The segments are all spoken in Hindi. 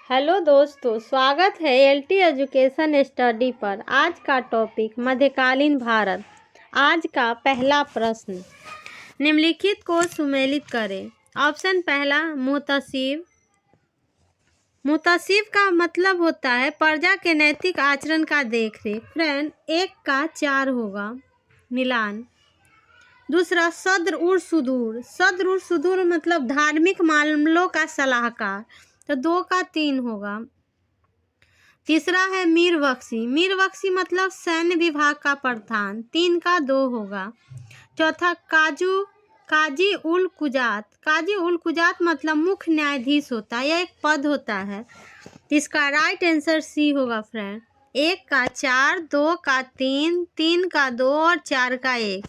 हेलो दोस्तों, स्वागत है एलटी एजुकेशन स्टडी पर। आज का टॉपिक मध्यकालीन भारत। आज का पहला प्रश्न, निम्नलिखित को सुमेलित करें। ऑप्शन पहला, मुहतसिब। मुहतसिब का मतलब होता है प्रजा के नैतिक आचरण का देखरेख। फ्रेंड, 1 का 4 होगा, मिलान। दूसरा, सद्र उर सुदूर। सद्र उर सुदूर मतलब धार्मिक मामलों का सलाहकार, तो 2 का 3 होगा। तीसरा है मीर बख्शी। मीर बख्शी मतलब सैन्य विभाग का प्रधान, 3 का 2 होगा। चौथा, काजी उल कुजात। काजी उल कुजात मतलब मुख्य न्यायाधीश होता है, यह एक पद होता है। इसका राइट आंसर सी होगा फ्रेंड। 1 का 4, 2 का 3, 3 का 2 और 4 का 1।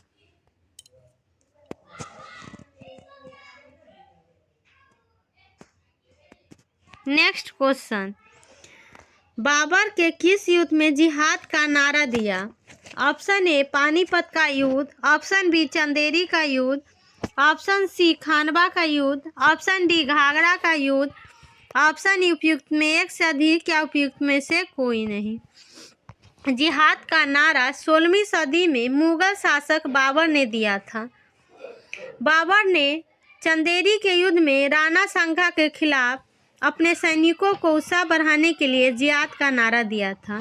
नेक्स्ट क्वेश्चन, बाबर के किस युद्ध में जिहाद का नारा दिया? ऑप्शन ए, पानीपत का युद्ध। ऑप्शन बी, चंदेरी का युद्ध। ऑप्शन सी, खानवा का युद्ध। ऑप्शन डी, घाघरा का युद्ध। ऑप्शन उपयुक्त में एक से अधिक या उपयुक्त में से कोई नहीं। जिहाद का नारा 16वीं सदी में मुगल शासक बाबर ने दिया था। बाबर ने चंदेरी के युद्ध में राणा सांगा के खिलाफ अपने सैनिकों को उत्साह बढ़ाने के लिए जिहाद का नारा दिया था।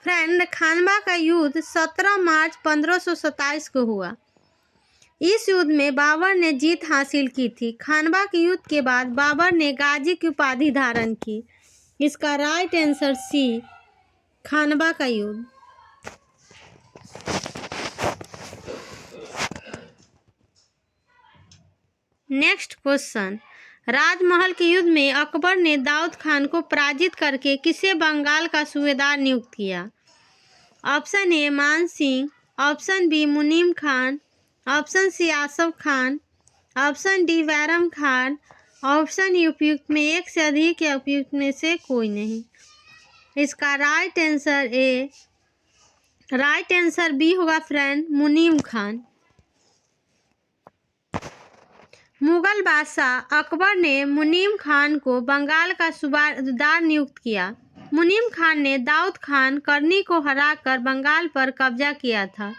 फ्रेंड, खानवा का युद्ध 17 मार्च 1527 को हुआ। इस युद्ध में बाबर ने जीत हासिल की थी। खानवा के युद्ध के बाद बाबर ने गाजी की उपाधि धारण की। इसका राइट आंसर सी, खानवा का युद्ध। नेक्स्ट क्वेश्चन, राजमहल के युद्ध में अकबर ने दाऊद खान को पराजित करके किसे बंगाल का सूबेदार नियुक्त किया? ऑप्शन ए, मान Singh. Option B, Munim Khan. Option C, Asaf Khan. Option D, Bairam Khan. Option उपयुक्त में एक से अधिक या उपयुक्त में से कोई नहीं। इसका राइट आंसर बी होगा फ्रेंड, मुनीम खान। मुगल बादशाह अकबर ने मुनीम खान को बंगाल का सूबेदार नियुक्त किया। मुनीम खान ने दाऊद खान करनी को हराकर बंगाल पर कब्जा किया था।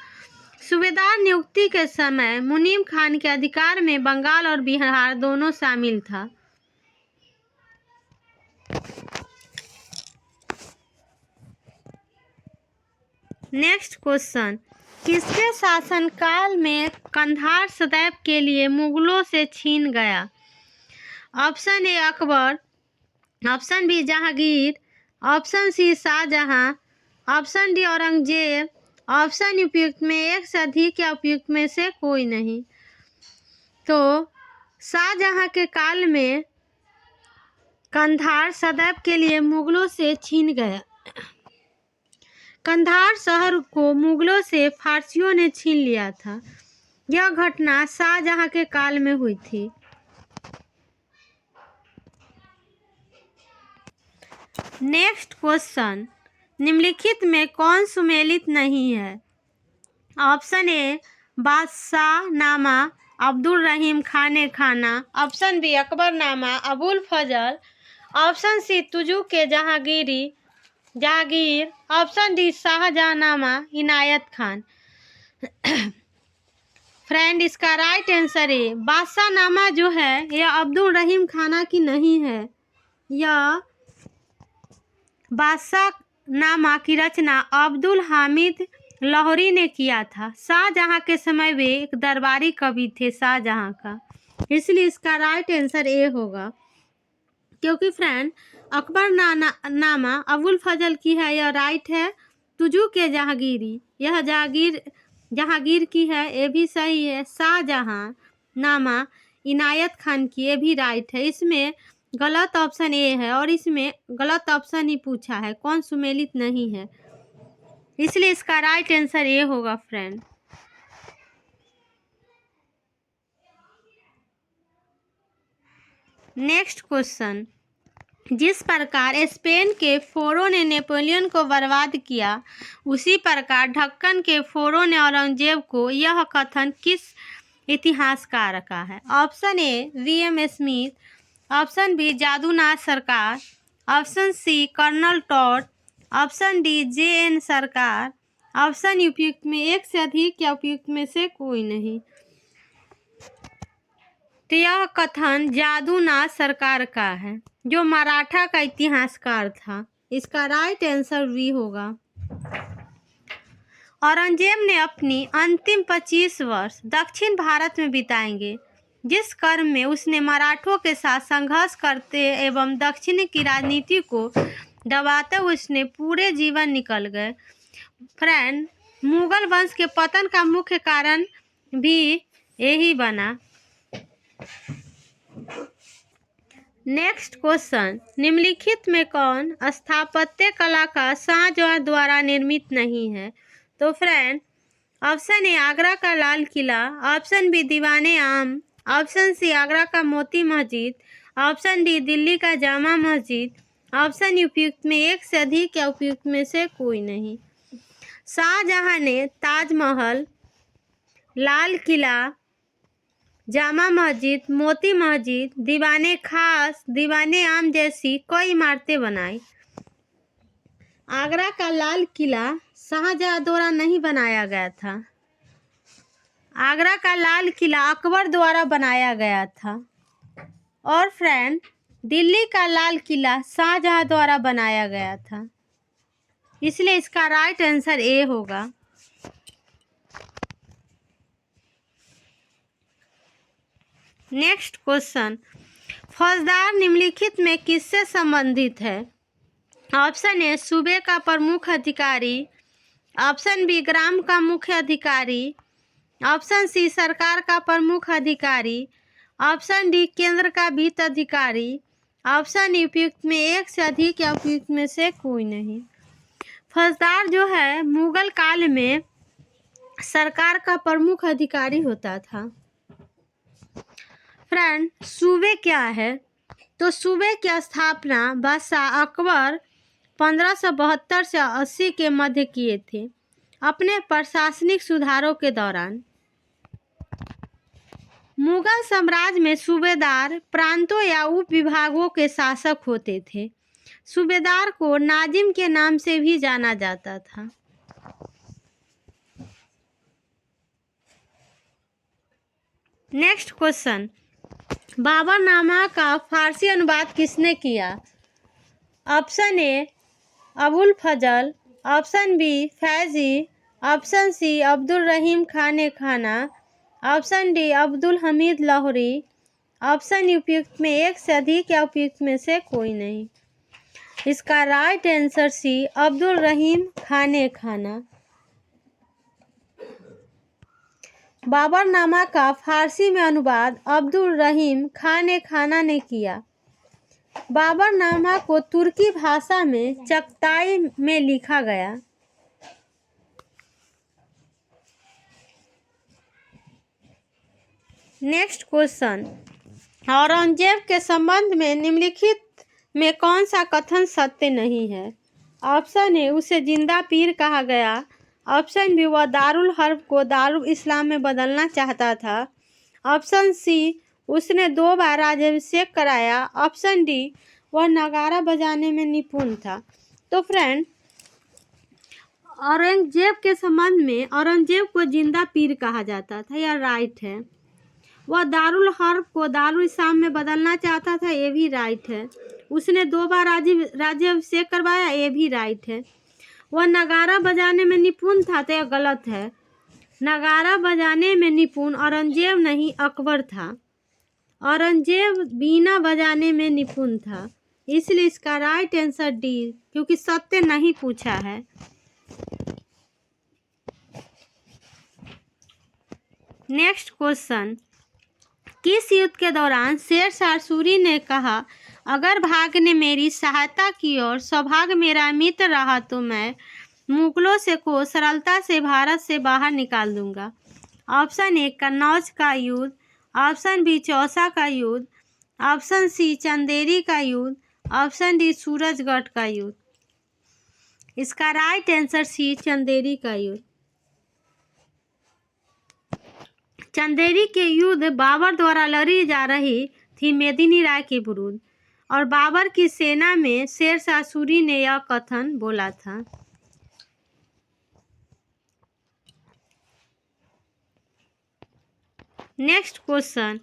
सूबेदार नियुक्ति के समय मुनीम खान के अधिकार में बंगाल और बिहार दोनों शामिल था। नेक्स्ट क्वेश्चन, किसके शासनकाल में कंधार सदैव के लिए मुगलों से छीन गया? Option A, Akbar. Option B, Jahangir. Option C, Shahjahan. Option D, Aurangzeb. Option उपयुक्त में एक से अधिक या उपयुक्त में से कोई नहीं। तो शाहजहां के काल में कंधार सदैव के लिए मुगलों से छीन गया। कंधार शहर को मुगलों से फारसियों ने छीन लिया था। यह घटना शाहजहां के काल में हुई थी। नेक्स्ट क्वेश्चन, निम्नलिखित में कौन सुमेलित नहीं है? ऑप्शन ए, बादशाह नामा अब्दुल रहीम खाने खाना। ऑप्शन बी, अकबर नामा अबुल फजल। ऑप्शन सी, तुजू के Jahangir. Option D, शाहजहांनामा Inayat Khan. Friend, इसका राइट आंसर है बादशाह नामा जो है यह अब्दुल रहीम खाना की नहीं है। यह बादशाह नामा की रचना अब्दुल हामिद लाहौरी ने किया था। शाहजहां के समय वे एक दरबारी कवि थे शाहजहां का, इसलिए इसका राइट आंसर ए होगा। क्योंकि फ्रेंड, अकबर नामा अबुल फजल की है, यह राइट है। तुजू के जहांगीरी, यह जहांगीर की है, ये भी सही है। शाहजहां नामा इनायत खान की, ये भी राइट है। इसमें गलत ऑप्शन ए है और इसमें गलत ऑप्शन ही पूछा है, कौन सुमेलित नहीं है, इसलिए इसका राइट आंसर ए होगा फ्रेंड। नेक्स्ट क्वेश्चन, जिस प्रकार स्पेन के फोरों ने नेपोलियन को बर्बाद किया, उसी प्रकार ढक्कन के फोरों ने औरंगजेब को, यह कथन किस इतिहासकार का है? Option A, VM Smith. Option B Jadunath Sarkar, option C colonel Tod, option D JN Sarkar, option उपयुक्त में एक से अधिक या उपयुक्त में से कोई नहीं। तो यह कथन जादूनाथ सरकार का है, जो मराठा का इतिहासकार था। इसका राइट आंसर बी होगा। औरंगजेब ने अपनी अंतिम 25 वर्ष दक्षिण भारत में बिताएंगे, जिस क्रम में उसने मराठों के साथ संघर्ष करते एवं दक्षिण की राजनीति को दबाते उसने पूरे जीवन निकल गए। फ्रेंड, मुगल वंश के पतन का मुख्य कारण भी यही बना। नेक्स्ट क्वेश्चन, निम्नलिखित में कौन स्थापत्य कला का शाहजहां द्वारा निर्मित नहीं है? तो फ्रेंड, ऑप्शन ए आगरा का लाल किला, ऑप्शन बी दीवाने आम, ऑप्शन सी आगरा का मोती मस्जिद, ऑप्शन डी दिल्ली का जामा मस्जिद, ऑप्शन उपयुक्त में एक से अधिक या उपयुक्त में से कोई नहीं। शाहजहां ने ताजमहल, लाल किला, जामा मस्जिद, मोती मस्जिद, दीवाने खास, दीवाने आम जैसी कई इमारतें बनाई। आगरा का लाल किला शाहजहां द्वारा नहीं बनाया गया था। आगरा का लाल किला अकबर द्वारा बनाया गया था। और फ्रेंड, दिल्ली का लाल किला शाहजहां द्वारा बनाया गया था। इसलिए इसका राइट आंसर ए होगा। नेक्स्ट क्वेश्चन, फौजदार निम्नलिखित में किससे संबंधित है? ऑप्शन ए सूबे का प्रमुख अधिकारी, ऑप्शन बी ग्राम का मुख्य अधिकारी, ऑप्शन सी सरकार का प्रमुख अधिकारी, ऑप्शन डी केंद्र का वित्त अधिकारी, ऑप्शन उपयुक्त में एक से अधिक या उपयुक्त में से कोई नहीं। फौजदार जो है मुगल काल में सरकार का प्रमुख अधिकारी होता था। फ्रेंड, सूबे क्या है? तो सूबे की स्थापना बादशाह अकबर 1572 से 80 के मध्य किए थे, अपने प्रशासनिक सुधारों के दौरान। मुगल साम्राज्य में सूबेदार प्रांतों या उप विभागों के शासक होते थे। सूबेदार को नाजिम के नाम से भी जाना जाता था। नेक्स्ट क्वेश्चन, बाबरनामा का फारसी अनुवाद किसने किया? Option A Abul Fazl, option B Faizi, option C Abdul Rahim Khan Khana, option D Abdul Hamid Lahori, option उपयुक्त में एक से अधिक या उपयुक्त में से कोई नहीं। इसका right answer C Abdul Rahim Khan खाना। बाबरनामा का फारसी में अनुवाद अब्दुल रहीम खान खाना ने किया। बाबरनामा को तुर्की भाषा में चगताई में लिखा गया। नेक्स्ट क्वेश्चन, औरंगजेब के संबंध में निम्नलिखित में कौन सा कथन सत्य नहीं है? ऑप्शन ए उसे जिंदा पीर कहा गया, ऑप्शन बी वह दारुल हर्ब को दारुल इस्लाम में बदलना चाहता था, ऑप्शन सी उसने 2 बार राज्याभिषेक कराया, ऑप्शन डी वह नगारा बजाने में निपुण था। तो फ्रेंड, औरंगजेब के संबंध में औरंगजेब को जिंदा पीर कहा जाता था, यह राइट है। वह दारुल हर्ब को दारुल इस्लाम में बदलना चाहता था, ये भी राइट है। उसने 2 बार राज्याभिषेक करवाया, ये भी राइट है। वह नगारा बजाने में निपुण था, तो यह गलत है। नगारा बजाने में निपुण औरंगजेब नहीं अकबर था। औरंगजेब बीना बजाने में निपुण था। इसलिए इसका राइट आंसर डी, क्योंकि सत्य नहीं पूछा है। नेक्स्ट क्वेश्चन, किस युद्ध के दौरान शेरशाह सूरी ने कहा, अगर भाग्य ने मेरी सहायता की और सौभाग्य मेरा मित्र रहा तो मैं मुगलों से को सरलता से भारत से बाहर निकाल दूंगा? ऑप्शन ए कन्नौज का युद्ध, ऑप्शन बी चौसा का युद्ध, ऑप्शन सी चंदेरी का युद्ध, ऑप्शन डी सूरजगढ़ का युद्ध। इसका राइट आंसर सी चंदेरी का युद्ध। चंदेरी के युद्ध बाबर द्वारा लड़ी जा रही थी मेदिनी राय के विरुद्ध और बाबर की सेना में शेरशाह सूरी ने यह कथन बोला था। नेक्स्ट क्वेश्चन,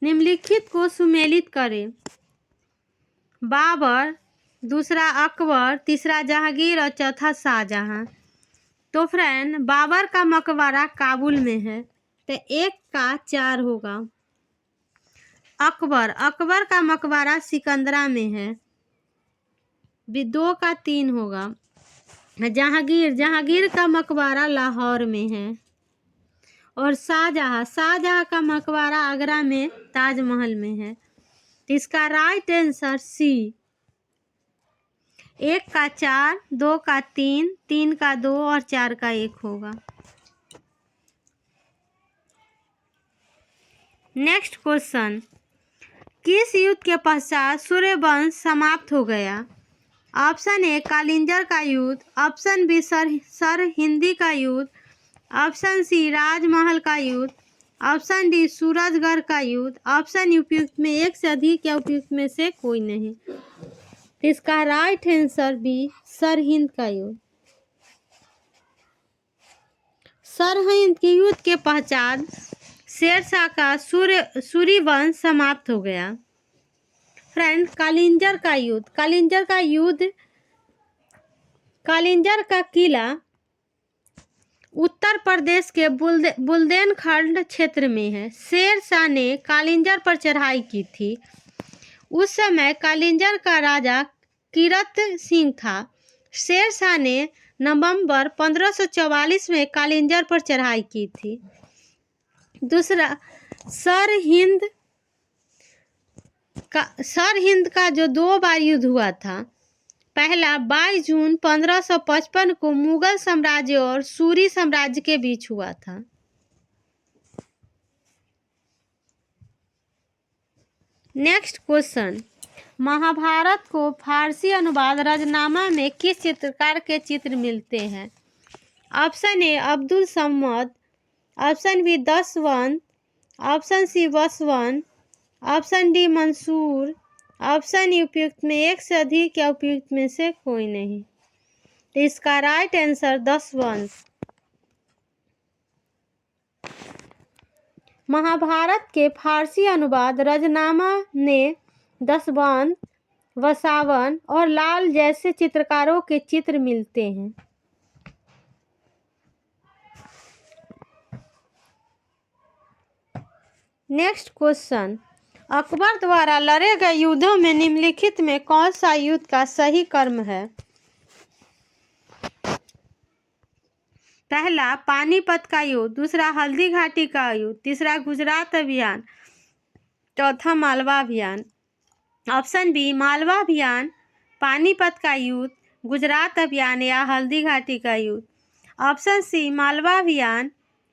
निम्नलिखित को सुमेलित करें। बाबर, दूसरा अकबर, तीसरा जहांगीर और चौथा शाहजहां। तो फ्रेंड, बाबर का मकबरा काबुल में है, तो 1 का 4 होगा। अकबर का मकबरा सिकंदरा में है, 2 का 3 होगा। जहांगीर का मकबरा लाहौर में है। और शाहजहां का मकबरा आगरा में ताजमहल में है। तो इसका राइट आंसर सी, 1 का 4, 2 का 3, 3 का 2 और 4 का 1 होगा। नेक्स्ट क्वेश्चन, किस युद्ध के पश्चात सूर्यवंश समाप्त हो गया? ऑप्शन ए कालिंजर का युद्ध, ऑप्शन बी सरहिंदी का युद्ध, ऑप्शन सी राजमहल का युद्ध, ऑप्शन डी सूरजगढ़ का युद्ध, ऑप्शन उपयुक्त में एक से अधिक या उपयुक्त में से कोई नहीं। इसका राइट आंसर बी, सरहिंद का युद्ध। सरहिंद के युद्ध के पश्चात शेरशाह का सूर्यवंश समाप्त हो गया। फ्रेंड, कालिंजर का किला उत्तर प्रदेश के बुंदेलखंड क्षेत्र में है। शेरशाह ने कालिंजर पर चढ़ाई की थी। उस समय कालिंजर का राजा कीरत सिंह था। शेरशाह ने नवंबर 1544 में कालिंजर पर चढ़ाई की थी। दूसरा, सरहिंद का जो 2 बार युद्ध हुआ था। पहला 22 जून 1555 को मुगल साम्राज्य और सूरी साम्राज्य के बीच हुआ था। नेक्स्ट क्वेश्चन, महाभारत को फारसी अनुवाद रजनामा में किस चित्रकार के चित्र मिलते हैं? Option A Abdul Samad, option B Daswanth, option C वसवंत, ऑप्शन डी मंसूर, ऑप्शन उपयुक्त में एक से अधिक या उपयुक्त में से कोई नहीं। तो इसका राइट आंसर दसवंत। महाभारत के फारसी अनुवाद रजनामा ने दसवंत, वसावन और लाल जैसे चित्रकारों के चित्र मिलते हैं। नेक्स्ट क्वेश्चन, अकबर द्वारा लड़े गए युद्धों में निम्नलिखित में कौन सा युद्ध का सही क्रम है? पहला पानीपत का युद्ध, दूसरा हल्दी घाटी का युद्ध, तीसरा गुजरात अभियान, चौथा मालवा अभियान। ऑप्शन बी मालवा अभियान, पानीपत का युद्ध, गुजरात अभियान या हल्दी घाटी का युद्ध। ऑप्शन सी मालवा अभियान,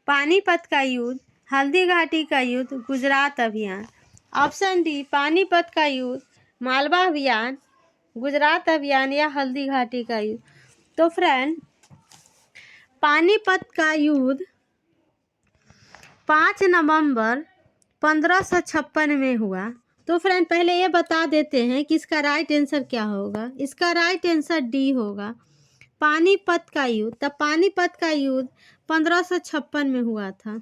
पानीपत का युद्ध, हल्दी घाटी का युद्ध, गुजरात अभियान। ऑप्शन डी पानीपत का युद्ध, मालवा अभियान, गुजरात अभियान या हल्दी घाटी का युद्ध। तो फ्रेंड, पानीपत का युद्ध 5 नवंबर 1556 में हुआ। तो फ्रेंड, पहले ये बता देते हैं कि इसका राइट आंसर क्या होगा। इसका राइट आंसर डी होगा, पानीपत का युद्ध। तब पानीपत का युद्ध 1556 में हुआ था।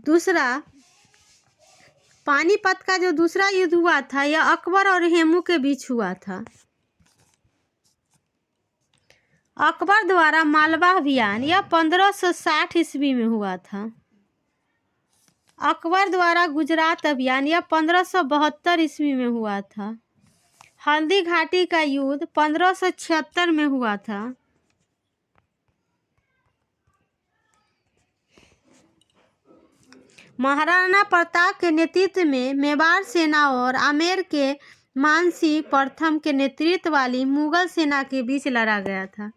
दूसरा, पानीपत का जो दूसरा युद्ध हुआ था यह अकबर और हेमू के बीच हुआ था। अकबर द्वारा मालवा अभियान यह 1560 ईस्वी में हुआ था। अकबर द्वारा गुजरात अभियान यह 1572 ईस्वी में हुआ था। हल्दी घाटी का युद्ध 1576 में हुआ था। महाराणा प्रताप के नेतृत्व में मेवाड़ सेना और आमेर के मानसिंह प्रथम के नेतृत्व वाली मुगल सेना के बीच लड़ा गया था।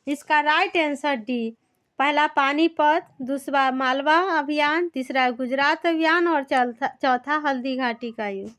इसका राइट आंसर डी, पहला पानीपत, दूसरा मालवा अभियान, तीसरा गुजरात अभियान और चौथा हल्दी घाटी का युद्ध।